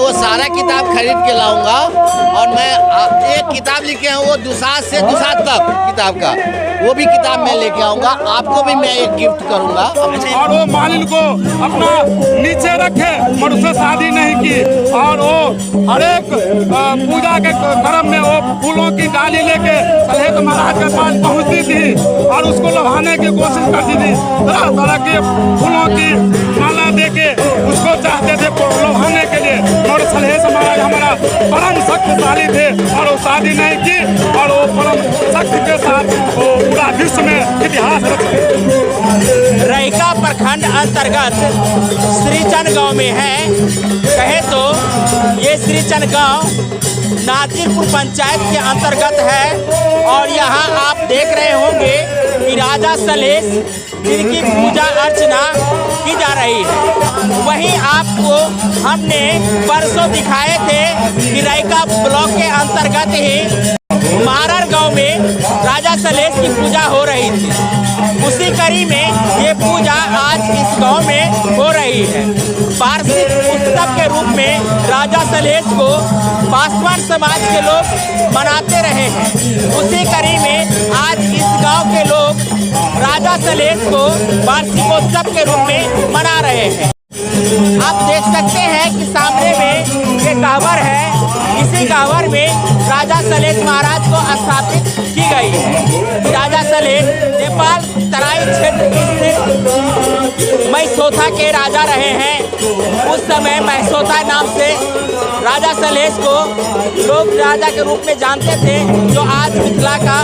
वो सारा किताब खरीद के लाऊंगा और मैं एक किताब लिखे हैं वो दुसाध से दुसाध तक किताब का, वो भी किताब मैं लेके आऊंगा, आपको भी मैं एक गिफ्ट करूंगा। और वो मालिन को अपना नीचे रखे और उससे शादी नहीं की, और वो हर एक पूजा के क्रम में वो फूलों की डाली लेके सलहेस महाराज के पास पहुंचती थी और उसको लुभाने की कोशिश करती थी। तरह तरह के फूलों की माला देके उसको चाहते थे लुभाने के लिए, और सलहेस महाराज हमारा परम शक्तिशाली थे और वो शादी नहीं की और वो परम शक्ति के साथ वो पूरा विश्व में इतिहास रचे। रहिका प्रखंड अंतर्गत श्रीचंद गांव में है। कहे तो ये श्रीचंद गांव नाजिरपुर पंचायत के अंतर्गत है और यहाँ आप देख रहे होंगे कि राजा सलहेस जिनकी पूजा अर्चना की जा रही है। वहीं आपको हमने परसों दिखाए थे कि रहिका ब्लॉक के अंतर्गत ही मारर गांव में राजा सलहेस की पूजा हो रही थी। उसी कड़ी में ये पूजा आज इस गांव में हो रही है। वार्षिक उत्सव के रूप में राजा सलहेस को पासवान समाज के लोग मनाते रहे हैं। उसी कड़ी में आज इस गांव के लोग राजा सलहेस को वार्षिकोत्सव के रूप में मना रहे हैं। आप देख सकते हैं कि सामने में ये गहवर है। इसी गहवर में राजा सलहेस महाराज को स्थापित की गई है। राजा सलहेस नेपाल तराई क्षेत्र स्थित मैसोथा के राजा रहे हैं। उस समय मैसोथा नाम से राजा सलहेस को लोग राजा के रूप में जानते थे, जो आज मिथिला का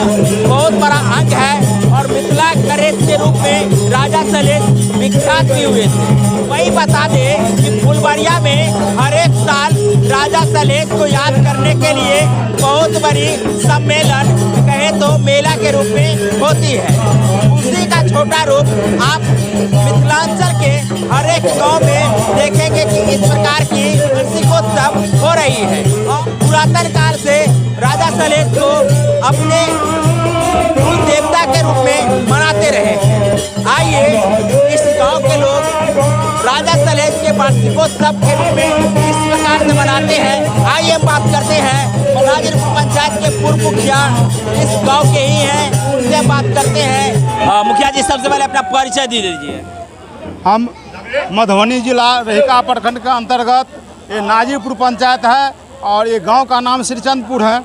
बहुत बड़ा अंग है और मिथिला नरेश के रूप में राजा सलहेस विख्यात भी हुए थे। वही बता दें कि फुलवाड़िया में हर एक साल राजा सलहेस को याद करने के लिए बहुत बड़ी सम्मेलन कहे तो मेला के रूप में होती है। उसी का छोटा रूप आप मिथिलांचल के हर एक गांव में देखेंगे कि इस प्रकार की वार्षिकोत्सव हो रही है। और पुरातन काल से राजा सलहेस को अपने कुल देवता के रूप में मनाते रहे हैं। आइए इस गांव के लोग राजा सलहेस के वार्षिकोत्सव के रूप में किस प्रकार से मनाते हैं, आइए बात करते हैं। नाजिरपुर पंचायत के पूर्व मुखिया इस गांव के ही हैं, उनसे बात करते हैं। मुखिया जी, सबसे पहले अपना परिचय दे दीजिए। हम मधुबनी जिला रहिका प्रखंड के अंतर्गत ये नाजिरपुर पंचायत है और ये गांव का नाम श्रीचंदपुर है।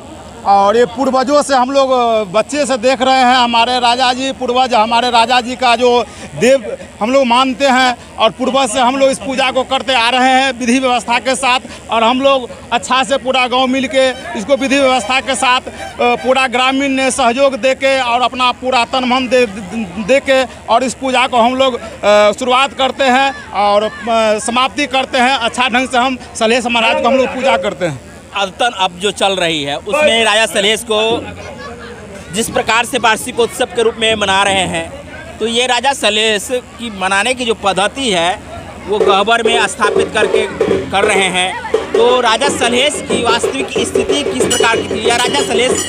और ये पूर्वजों से हम लोग बच्चे से देख रहे हैं, हमारे राजा जी पूर्वज हमारे राजा जी का जो देव हम लोग मानते हैं और पूर्वज से हम लोग इस पूजा को करते आ रहे हैं विधि व्यवस्था के साथ। और हम लोग अच्छा से पूरा गांव मिल के इसको विधि व्यवस्था के साथ पूरा ग्रामीण ने सहयोग दे के और अपना पूरा तन मन दे के और इस पूजा को हम लोग शुरुआत करते हैं और समाप्ति करते हैं। अच्छा ढंग से हम सलहेस महाराज को हम लोग पूजा करते हैं। अदतन अब जो चल रही है उसमें राजा सलहेस को जिस प्रकार से वार्षिकोत्सव के रूप में मना रहे हैं, तो ये राजा सलहेस की मनाने की जो पद्धति है वो गहवर में स्थापित करके कर रहे हैं। तो राजा सलहेस की वास्तविक स्थिति किस प्रकार की थी, या राजा सलहेस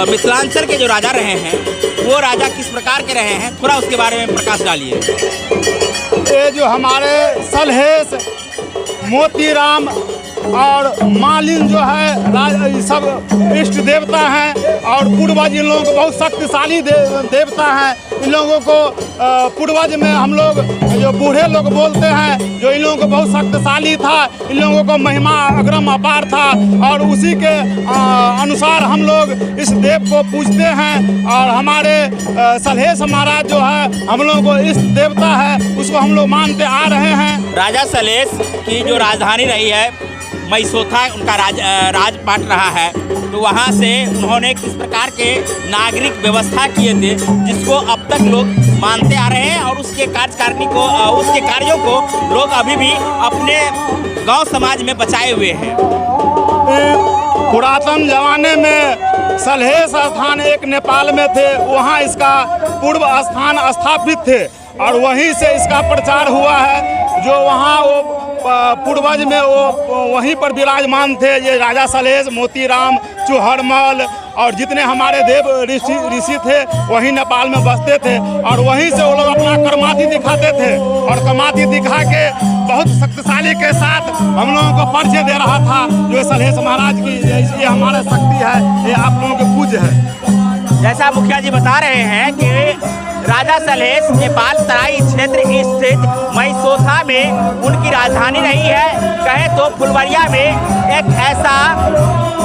मिथिलांचल के जो राजा रहे हैं वो राजा किस प्रकार के रहे हैं, थोड़ा उसके बारे में प्रकाश डालिए। ये जो हमारे सलहेस, मोतीराम और मालिन जो है सब इष्ट देवता हैं और पूर्वज इन लोगों को बहुत शक्तिशाली देवता हैं। इन लोगों को पूर्वज में हम लोग जो बूढ़े लोग बोलते हैं जो इन लोगों को बहुत शक्तिशाली था, इन लोगों को महिमा अग्रम अपार था और उसी के अनुसार हम लोग इस देव को पूजते हैं। और हमारे सलहेस महाराज जो है हम लोगों को इष्ट देवता है, उसको हम लोग मानते आ रहे हैं। राजा सलहेस की जो राजधानी रही है मैसोथा उनका राजपाट रहा है, तो वहाँ से उन्होंने किस प्रकार के नागरिक व्यवस्था किए थे जिसको अब तक लोग मानते आ रहे हैं और उसके कार्यकारिणी को उसके कार्यों को लोग अभी भी अपने गांव समाज में बचाए हुए हैं। पुरातन जमाने में सलहेस स्थान एक नेपाल में थे, वहाँ इसका पूर्व स्थान स्थापित थे और वहीं से इसका प्रचार हुआ है। जो वहाँ वो पूर्वज में वो वहीं पर विराजमान थे, ये राजा सलहेस, मोतीराम, चूहड़मल और जितने हमारे देव ऋषि थे वही नेपाल में बसते थे और वहीं से वो लोग अपना कर्माति दिखाते थे और कर्माति दिखा के बहुत शक्तिशाली के साथ हम लोगों को परिचय दे रहा था। जो सलहेश महाराज की ये हमारा शक्ति है, ये आप लोगों के पूज्य है। जैसा मुखिया जी बता रहे हैं कि राजा सलहेश नेपाल तराई क्षेत्र स्थित मैसोथा में उनकी राजधानी रही है। कहे तो फुलवरिया में एक ऐसा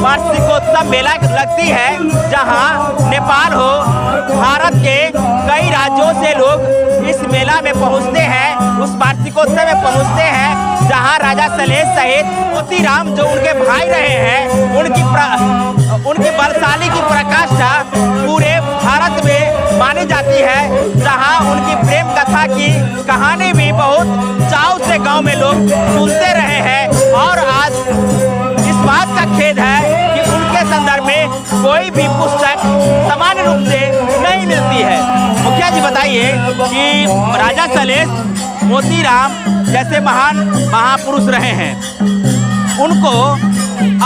वार्षिकोत्सव मेला लगती है जहां नेपाल हो भारत के कई राज्यों से लोग इस मेला में पहुंचते हैं, उस वार्षिकोत्सव में पहुंचते हैं जहां राजा सलहेश सहित मोतीराम जो उनके भाई रहे हैं उनकी बलशाली की प्रकाष्ठा पूरे भारत में मानी जाती है, जहां उनकी प्रेम कथा की कहानी भी बहुत चाव से गांव में लोग सुनते रहे हैं। और आज इस बात का खेद है कि उनके संदर्भ में कोई भी पुस्तक सामान्य रूप से नहीं मिलती है। मुखिया जी बताइए कि राजा सलहेश मोतीराम जैसे महान महापुरुष रहे हैं, उनको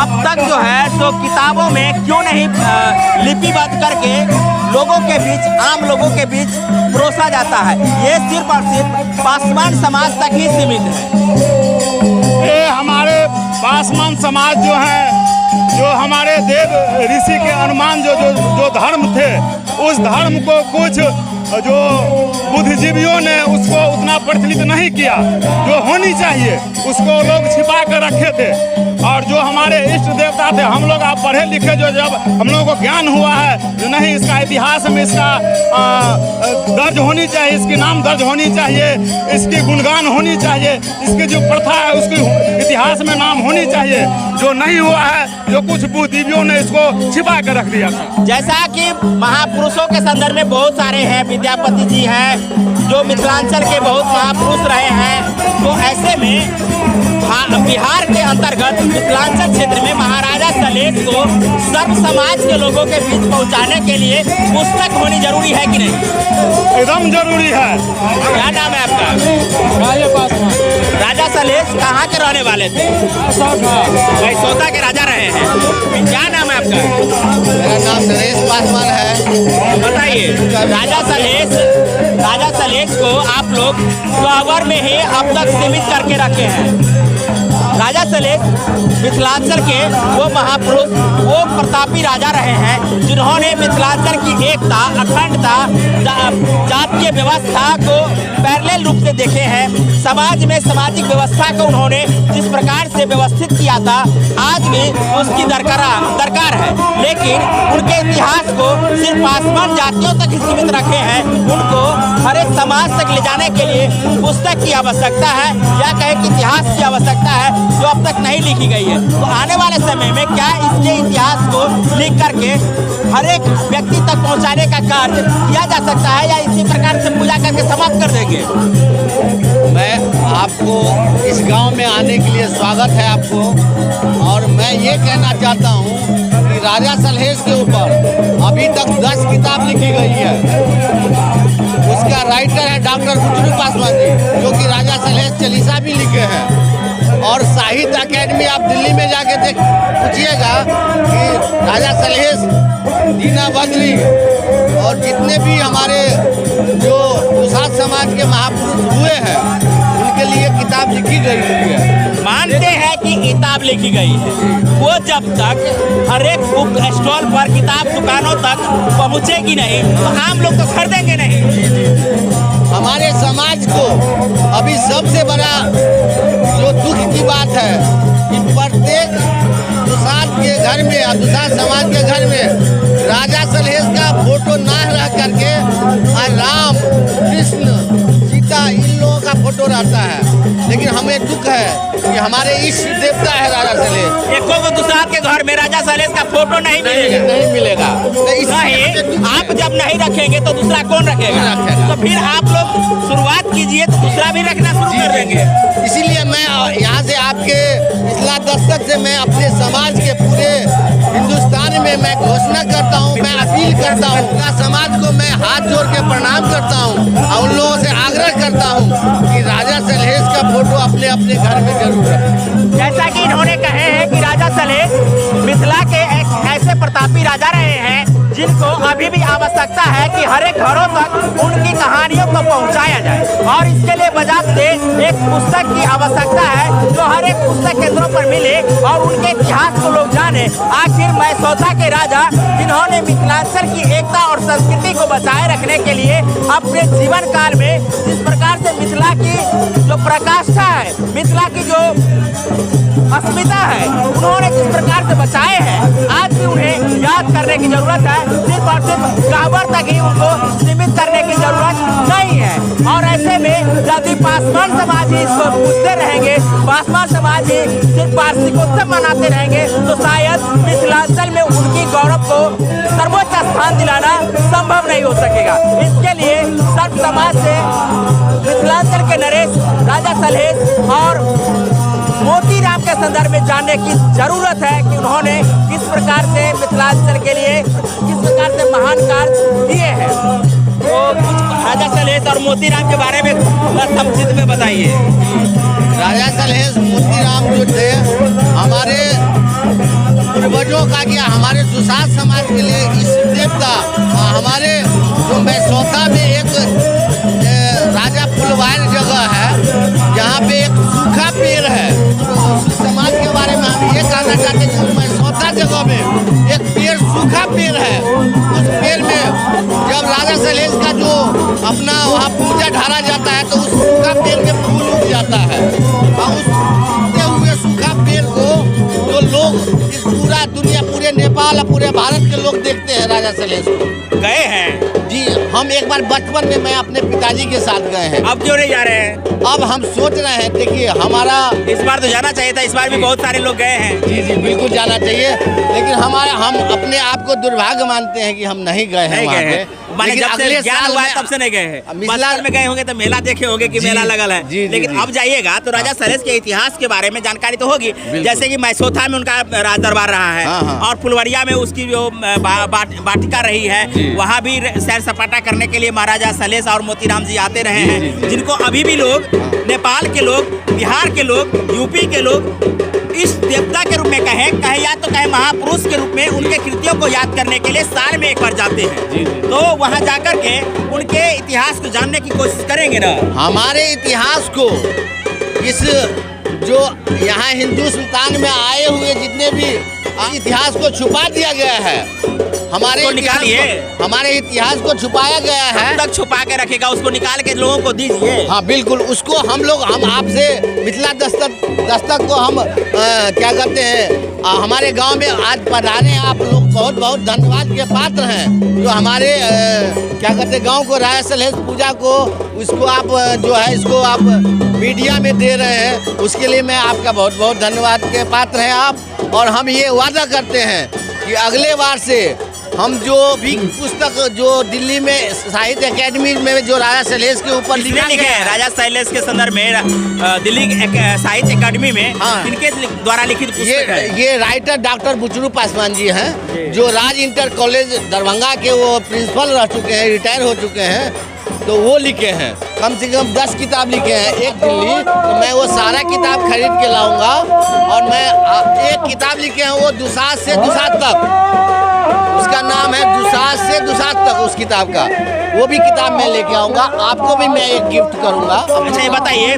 अब तक जो है तो किताबों में क्यों नहीं लिपिबद्ध करके लोगों के बीच, आम लोगों के बीच परोसा जाता है? ये सिर्फ और सिर्फ पासवान समाज तक ही सीमित है। ये हमारे पासवान समाज जो है, जो हमारे देव ऋषि के अनुमान जो धर्म थे, उस धर्म को कुछ जो बुद्धिजीवियों ने उसको उतना प्रचलित नहीं किया। जो होनी चाहिए उसको लोग छिपा कर रखे थे। और जो हमारे इष्ट देवता थे, हम लोग आप पढ़े लिखे जो जब हम लोगों को ज्ञान हुआ है जो नहीं इसका इतिहास में इसका दर्ज होनी चाहिए, इसकी नाम दर्ज होनी चाहिए, इसकी गुणगान होनी चाहिए, इसकी जो प्रथा है उसकी इतिहास में नाम होनी चाहिए। जो नहीं हुआ है, जो कुछ बुद्धिजीवियों ने इसको छिपा कर रख दिया था। जैसा कि महापुरुषों के संदर्भ में बहुत सारे हैं, विद्यापति जी हैं जो मिथिलांचल के बहुत महापुरुष रहे हैं, तो ऐसे में बिहार के अंतर्गत मिथिलांचल क्षेत्र में महाराजा सलहेश को सर्व समाज के लोगों के बीच पहुंचाने के लिए पुस्तक होनी जरूरी है कि नहीं? एकदम जरूरी है। क्या नाम है आपका? राजा सलहेश कहाँ के रहने वाले थे? मैसोथा के राजा रहे हैं। क्या नाम है आपका? मेरा नाम नरेश पासवान है। बताइए, राजा सलहेश को आप लोग ग्वावर में ही अब तक सीमित करके रखे हैं। राजा सलहेश मिथिलांचल के वो महापुरुष, वो प्रतापी राजा रहे हैं जिन्होंने मिथिलांचल की एकता, अखंडता, जातीय व्यवस्था को पैरेलल रूप से देखे हैं। समाज में सामाजिक व्यवस्था को उन्होंने जिस प्रकार से व्यवस्थित किया था, आज भी उसकी दरकार है। लेकिन उनके इतिहास को सिर्फ पासवान जातियों तक ही सीमित रखे हैं। उनको हर एक समाज तक ले जाने के लिए पुस्तक की आवश्यकता है, या कहे कि इतिहास की आवश्यकता है जो अब तक नहीं लिखी गई है। तो आने वाले समय में क्या इसके इतिहास को लिख करके हर एक व्यक्ति तक पहुंचाने का कार्य किया जा सकता है, या इसी प्रकार से पूजा करके समाप्त कर देंगे? मैं आपको इस गांव में आने के लिए स्वागत है आपको, और मैं ये कहना चाहता हूँ कि राजा सलहेश के ऊपर अभी तक 10 किताब लिखी गई है। उसका राइटर है डॉक्टर बुचरू पासवान जी, जो कि राजा सलहेश चालीसा भी लिखे हैं। और साहित्य अकेडमी आप दिल्ली में जाके पूछिएगा कि राजा सलहेश, दीना बदली और जितने भी हमारे जो दुसाध समाज के महापुरुष हुए हैं, उनके लिए किताब लिखी गई है। मानते हैं कि किताब लिखी गई है, वो जब तक हर एक बुक स्टॉल पर, किताब दुकानों तक पहुँचेगी नहीं तो आम लोग तो खरीदेंगे नहीं। हमारे समाज को अभी सबसे बड़ा जो दुख की बात है कि प्रत्येक दुसाध के घर में और दुसाध समाज के घर में राजा सलहेश का फोटो ना रह करके राम, कृष्ण, सीता, इन लोगों का फोटो रहता है। लेकिन हमें दुख है कि हमारे इष्ट देवता है राजा सलहेश, एको को दुसाध के घर में राजा सलहेश का फोटो नहीं मिलेगा। नहीं मिलेगा। नहीं, आप जब नहीं रखेंगे तो दूसरा कौन रखेगा? तो फिर आप लोग शुरुआत कीजिए तो दूसरा भी रखना शुरू कर देंगे। इसीलिए मैं यहाँ से आपके इस्लाह दस्तक से मैं अपने समाज के पूरे हिंदुस्तान में मैं घोषणा करता हूँ, मैं अपील करता हूँ, समाज को मैं हाथ जोड़ के प्रणाम करता हूँ और उन लोगों से आग्रह करता हूँ कि राजा सलहेश का फोटो अपने अपने घर में जरूर रखें। जैसा कि इन्होंने कहे हैं कि राजा सलहेश मिथिला के एक ऐसे प्रतापी राजा रहे हैं जिनको अभी भी आवश्यकता है कि हर एक घरों तक उनकी कहानियों को पहुंचाया जाए। और इसके लिए बजाते एक पुस्तक की आवश्यकता है जो हर एक पुस्तक केंद्रों पर मिले और उनके इतिहास को लोग जाने। आखिर मैसौता के राजा जिन्होंने मिथिलांचल की एकता और संस्कृति को बचाए रखने के लिए अपने जीवन काल में जिस प्रकार से मिथिला की जो प्रकाष्ठा है, मिथिला की जो अस्मिता है, उन्होंने जिस प्रकार से बचाए हैं, आज भी उन्हें याद करने की जरूरत है। सिर्फ और सिर्फ काबर तक ही उनको सीमित करने की जरूरत नहीं है। और ऐसे में यदि पासवान समाज ही इसको पूछते रहेंगे, पासवान समाज ही सिर्फ वार्षिकोत्सव मनाते रहेंगे, तो शायद मिथिलांचल में उनकी गौरव को सर्वोच्च स्थान दिलाना संभव नहीं हो सकेगा। इसके लिए सर्व समाज से मिथिलांचल के नरेश, राजा सलहेश और मोतीराम के संदर्भ में जानने की जरूरत है कि उन्होंने किस प्रकार से मिथिलांचल के लिए किस प्रकार से महान कार्य किए हैं। तो कुछ राजा सलहेश और मोतीराम के बारे में संक्षिप्त में बताइए। राजा सलहेश मोतीराम जो थे हमारे पूर्वजों का क्या, हमारे दुसाध समाज के लिए इस देवता हमारे जो मैसौता में एक राजा फुलवार जगह है जहाँ पे एक सूखा पेड़ है। उस समाज के बारे में हम ये कहना चाहते हैं कि मैसौता जगह में एक पेड़, सूखा पेड़ है। उस पेड़ में जब राजा सलहेश का जो अपना वहाँ पूजा ढाला जाता है तो उस सूखा पेड़ में फूल उग जाता है। और उस उगते हुए सूखा पेड़ को जो लोग इस पूरा दुनिया, पूरे नेपाल और पूरे भारत के लोग देखते हैं राजा सलहेश को। गए हैं जी, हम एक बार बचपन में मैं अपने पिताजी के साथ गए हैं। अब क्यों नहीं जा रहे हैं? अब हम सोच रहे हैं, देखिए हमारा इस बार तो जाना चाहिए था, इस बार भी बहुत सारे लोग गए हैं। जी जी बिल्कुल जाना चाहिए, लेकिन हम अपने आप को दुर्भाग्य मानते हैं कि हम नहीं गए हैं वहाँ पे। माने लेकिन जब से ज्ञान हुआ है तब से नहीं गए हैं। बचपन में गए होंगे तो मेला देखे होंगे कि मेला लगल है, लेकिन अब जाइएगा तो राजा सलहेश के इतिहास के बारे में जानकारी तो होगी। जैसे कि मैसौता में उनका राज दरबार रहा है और फुलवरिया में उसकी जो वाटिका रही है, वहाँ भी सैर सपाटा करने के लिए महाराजा सलहेश और मोतीराम जी आते रहे हैं, जिनको अभी भी लोग, नेपाल के लोग, बिहार के लोग, यूपी के लोग इस देवता के रूप में कहें या तो कहें महापुरुष के रूप में उनके कृतियों को याद करने के लिए साल में एक बार जाते हैं। तो वहाँ जाकर के उनके इतिहास को जानने की कोशिश करेंगे ना। हमारे इतिहास को, इस जो यहाँ हिंदू सुल्तान में आए हुए जितने भी इतिहास को छुपा दिया गया है, हमारे इतिहास को छुपाया गया है। तक छुपा के रखेगा, उसको निकाल के लोगों को दीजिए। हाँ बिल्कुल, उसको हम आपसे मिथिला दस्तक को हम क्या कहते हैं, हमारे गांव में आज पधारे हैं आप लोग, बहुत बहुत धन्यवाद के पात्र हैं। जो हमारे क्या कहते हैं गांव को, राजा सलहेश पूजा को, उसको आप जो है इसको आप मीडिया में दे रहे हैं, उसके लिए मैं आपका बहुत बहुत धन्यवाद के पात्र हैं आप। और हम ये वादा करते हैं कि अगले बार से हम जो भी पुस्तक जो दिल्ली में साहित्य अकेडमी में जो राजा सलहेश के ऊपर लिखे हैं, राजा सलहेश के संदर्भ में दिल्ली साहित्य अकादमी में इनके द्वारा लिखित पुस्तक है। ये राइटर डॉक्टर बुचरू पासवान जी हैं, जो राज इंटर कॉलेज दरभंगा के वो प्रिंसिपल रह चुके हैं, रिटायर हो चुके हैं। तो वो लिखे हैं, कम से कम 10 किताब लिखे हैं, एक दिल्ली। तो मैं वो सारा किताब खरीद के लाऊंगा। और मैं एक किताब लिखे हैं वो दुसाध से दुसाध तक, उसका नाम है दुसाध से दुसाध तक, उस किताब का वो भी किताब मैं लेके आऊँगा, आपको भी मैं एक गिफ्ट करूँगा। अच्छा ये बताइए,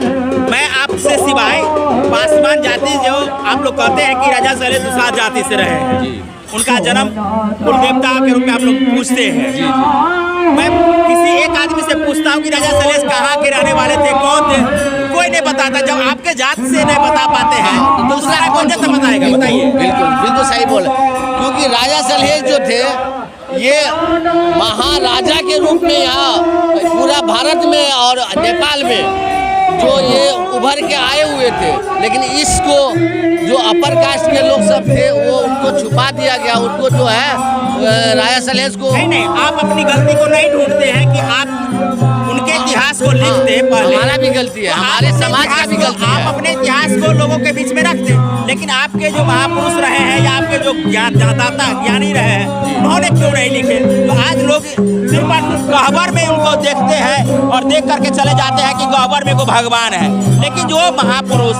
मैं आपसे सिवाय पासवान जाति जो आप लोग कहते हैं कि राजा सलहेश दुसाध जाति से रहे हैं, उनका जन्म कुल देवता के रूप में आप लोग पूछते हैं। मैं किसी एक आदमी से पूछता हूँ कि राजा सलहेश कहाँ के रहने वाले थे, कौन थे, कोई नहीं बताता। जब आपके जात से नहीं बता पाते हैं तो दूसरा कौन से बताएगा? बताइए। बिल्कुल बिल्कुल सही बोले, क्योंकि राजा सलहेश जो थे ये महाराजा के रूप में यहाँ पूरा भारत में और नेपाल में जो ये उभर के आए हुए थे, लेकिन इसको जो अपर कास्ट के लोग सब थे वो उनको छुपा दिया गया। उनको जो है राजा सलहेश को नहीं, आप अपनी गलती को नहीं ढूंढते हैं कि आप उनके इतिहास इतिहास को लिखते पहले, हमारा भी गलती है, तो हमारे आप अपने समाज का भी इतिहास गलती को- है। आप अपने इतिहास को लोगों के बीच में रखते, लेकिन आपके जो महापुरुष रहे हैं या आपके जो ज्ञानदाता ज्ञानी रहे हैं, उन्होंने क्यों नहीं लिखे? तो आज लोग सिर्फ गह्वर में उनको देखते हैं और देख करके चले जाते हैं कि गह्वर में को भगवान है, लेकिन जो महापुरुष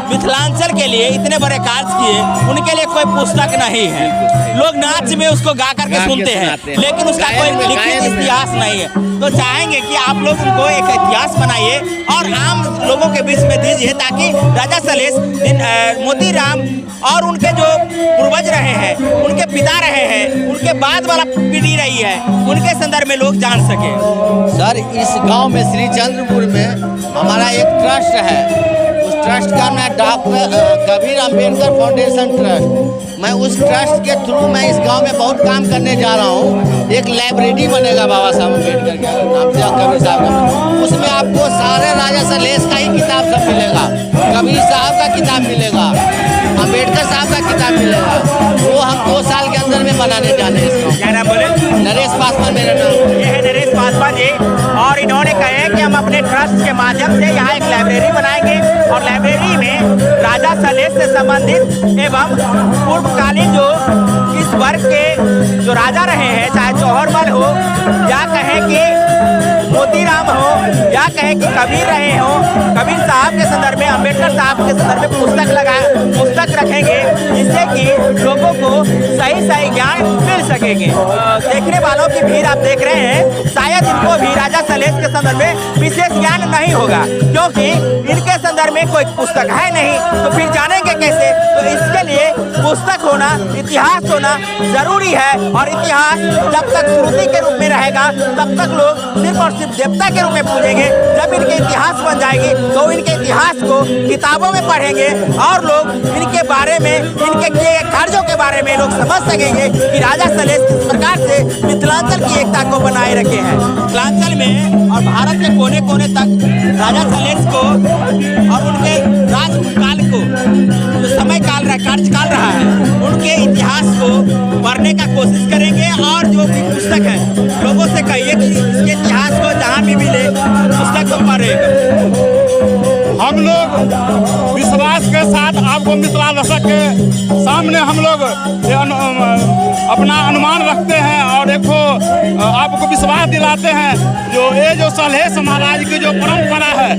मिथिलांचल के लिए इतने बड़े कार्य किए, उनके लिए कोई पुस्तक नहीं है। लोग नाच में उसको गा करके सुनते हैं, लेकिन उसका कोई लिखित इतिहास नहीं है। तो चाहेंगे कि आप लोग उनको एक इतिहास बनाइए और आम लोगों के बीच में दीजिए, ताकि राजा सलहेश, मोतीराम और उनके जो पूर्वज रहे हैं, उनके पिता रहे हैं, उनके बाद वाला पीढ़ी रही है, उनके संदर्भ में लोग जान सके। सर, इस गांव में श्री चंद्रपुर में हमारा एक ट्रस्ट है। उस ट्रस्ट का नाम है doctor Kabir Ambedkar foundation trust. मैं उस ट्रस्ट के थ्रू मैं इस गांव में बहुत काम करने जा रहा हूं। एक लाइब्रेरी बनेगा बाबा साहब अम्बेडकर के नाम से, कबीर साहब का। उसमें आपको सारे राजा सलहेश का ही किताब सब मिलेगा, कबीर साहब का किताब मिलेगा, अम्बेडकर साहब का किताब मिलेगा। वो हम 2 साल के अंदर में बनाने जाने हैं इसको। क्या नाम बोले? नरेश पासवान मेरा नाम। ये है नरेश पासवान जी, और इन्होंने कहे कि हम अपने ट्रस्ट के माध्यम से यहाँ एक लाइब्रेरी बनाएंगे और लाइब्रेरी में राजा सलहेश से संबंधित एवं पूर्वकालीन जो इस वर्ग के जो राजा रहे हैं, चाहे चौहरमल हो या कहें कि मोतीराम हो या कहें कि कबीर रहे हो, कबीर साहब के संदर्भ में, अम्बेडकर साहब के संदर्भ में पुस्तक रखेंगे, जिससे कि लोगों को सही ज्ञान मिल सकेंगे। देखने वालों की भीड़ आप देख रहे हैं, शायद इनको भी राजा सलहेश के संदर्भ में विशेष ज्ञान नहीं होगा, क्योंकि इनके संदर्भ में कोई पुस्तक है नहीं, तो फिर जानेंगे कैसे? तो इसके लिए पुस्तक होना, इतिहास होना जरूरी है। और इतिहास जब तक श्रुति के रूप में रहेगा, तब तक लोग सिर्फ और सिर्फ देवता के रूप में पूजेंगे। जब इनके इतिहास बन जाएगी, तो इनके इतिहास को किताबों में पढ़ेंगे और लोग इनके बारे में, इनके किए कार्यों के बारे में लोग समझ सकेंगे कि राजा सलहेश किस प्रकार से मिथिलांचल की एकता को बनाए रखे हैं। मिथिलांचल में और भारत के कोने कोने तक राजा सलहेश को और उनके राजकाल को, जो समय काल रहा, कार्यकाल रहा है, उनके इतिहास को पढ़ने का कोशिश करेंगे। और जो भी पुस्तक है, लोगों से कहिए कि इसके इतिहास को जहाँ भी मिले पुस्तक को पढ़ेगा। हम लोग विश्वास के साथ आपको मिथिला दशक के सामने हम लोग अपना अनुमान रखते हैं और देखो आपको विश्वास दिलाते हैं। जो सलहेश महाराज की जो परंपरा है,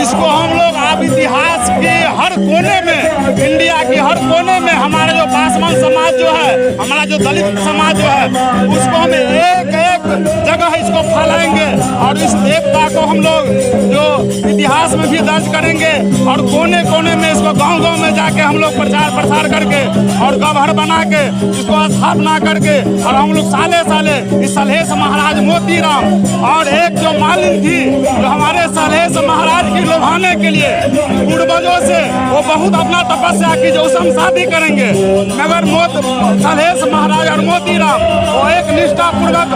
इसको हम लोग आप इतिहास के हर कोने में, इंडिया की हर कोने में हमारा जो पासवान समाज जो है, हमारा जो दलित समाज जो है, उसको हम एक एक जगह इसको फैलाएंगे और इस एकता को हम लोग जो इतिहास में भी दर्ज करेंगे और कोने कोने में इसको गांव गांव में जाके हम लोग प्रचार प्रसार करके और गढ़ बना के इसको स्थापना करके, और हम लोग साले साले इस सलहेश महाराज मोतीराम और एक जो मालिन थी जो हमारे सलहेश महाराज की लुभाने के लिए पूर्वजों से वो बहुत अपना तपस्या की, जो उससे हम शादी करेंगे। मगर सलहेश महाराज और मोतीराम वो एक निष्ठापूर्वक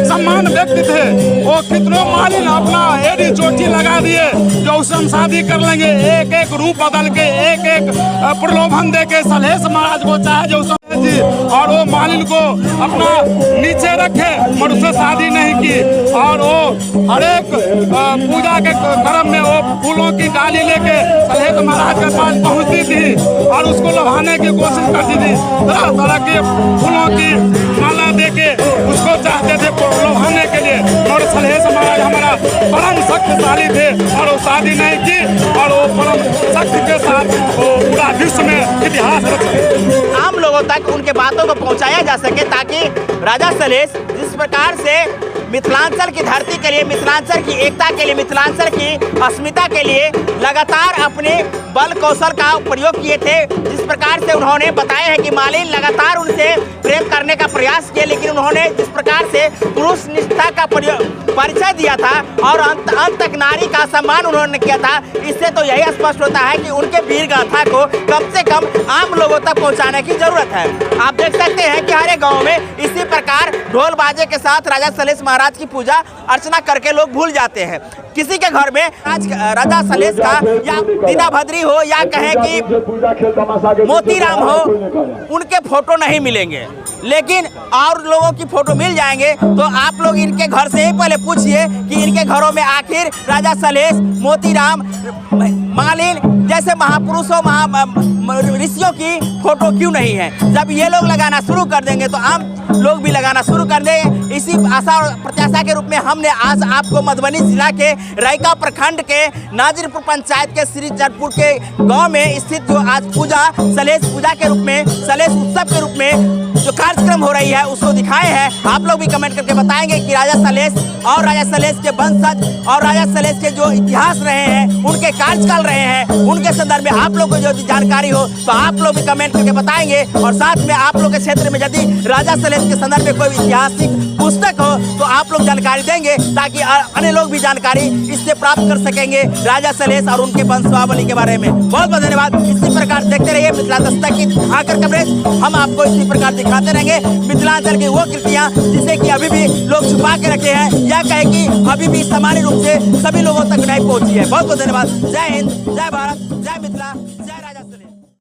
सम्मान व्यक्ति थे। वो कितनों मालिन अपना एड़ी चोटी लगा दिए, जो उससे हम शादी कर लेंगे। एक एक रूप बदल के, एक एक प्रलोभन दे के सलहेश महाराज को चाहे जो जी, और वो मालिन को अपना नीचे रखे, मगर उससे शादी नहीं की। और वो हर एक पूजा के क्रम में वो फूलों की डाली लेके सलहेश महाराज के पास पहुंचती थी और उसको लुभाने की कोशिश करती थी। तरह तरह के फूलों की माला देके उसको चाहते थे लुभाने के लिए, और सलहेश महाराज हमारा परम शक्तिशाली थे और वो शादी नहीं की और वो परम शक्ति के साथ वो पूरा विश्व में इतिहास रचे। आम लोगों तक उनके बातों को पहुंचाया जा सके, ताकि राजा सलहेश जिस प्रकार से मिथिलांचल की धरती के लिए, मिथिलांचल की एकता के लिए, मिथिलांचल की अस्मिता के लिए लगातार अपने बल कौशल का प्रयोग किए थे। जिस प्रकार से उन्होंने बताया है कि मालिन लगातार उनसे प्रेम करने का प्रयास किया, लेकिन उन्होंने जिस प्रकार से पुरुष निष्ठा का परिचय दिया था और अंत तक नारी का सम्मान उन्होंने किया था, इससे तो यही स्पष्ट होता है कि उनके वीर गाथा को कम से कम आम लोगों तक पहुंचाने की जरूरत है। आप देख सकते हैं कि हर एक गाँव में इसी प्रकार ढोल बाजे के साथ राजा सलहेश महाराज की पूजा अर्चना करके लोग भूल जाते हैं। किसी के घर में आज राजा सलहेश का या दीना भद्री हो या कहें कि मोती मोतीराम हो, उनके फोटो नहीं मिलेंगे, लेकिन और लोगों की फोटो मिल जाएंगे। तो आप लोग इनके घर से ही पहले पूछिए कि इनके घरों में आखिर राजा सलहेश, मोतीराम, मालिन जैसे महापुरुषों ऋषियों की फोटो क्यों नहीं है। जब ये लोग लगाना शुरू कर देंगे तो आम लोग भी लगाना शुरू कर देंगे। इसी आशा और प्रत्याशा के रूप में हमने आज आपको मधुबनी जिला के रैका प्रखंड के नाजिरपुर पंचायत के श्री चंदपुर के गांव में स्थित जो आज पूजा सलहेश पूजा के रूप में, सलहेश उत्सव के रूप में जो कार्यक्रम हो रही है उसको दिखाए हैं। आप लोग भी कमेंट करके बताएंगे कि राजा सलहेश और राजा सलहेश के वंशज और राजा सलहेश के जो इतिहास रहे हैं, उनके कार्यकाल रहे हैं, उनके संदर्भ में आप लोग को जो जानकारी हो तो आप लोग भी कमेंट करके बताएंगे। और साथ में आप लोग के क्षेत्र में यदि राजा सलहेश के संदर्भ में कोई ऐतिहासिक पुस्तक हो तो आप लोग जानकारी देंगे, ताकि अन्य लोग भी जानकारी इससे प्राप्त कर सकेंगे राजा सलहेश और उनके वंशावली के बारे में। बहुत बहुत धन्यवाद। इसी प्रकार देखते रहिए मिथिला दस्तक की आकर कवरेज। हम आपको इसी प्रकार दिखाते रहेंगे मिथिलांचल की वो कृतियाँ जिसे कि अभी भी लोग छुपा के रखे हैं, या कहे कि अभी भी सामान्य रूप से सभी लोगों तक नहीं पहुँची है। बहुत बहुत धन्यवाद। जय हिंद, जय भारत, जय मिथिला।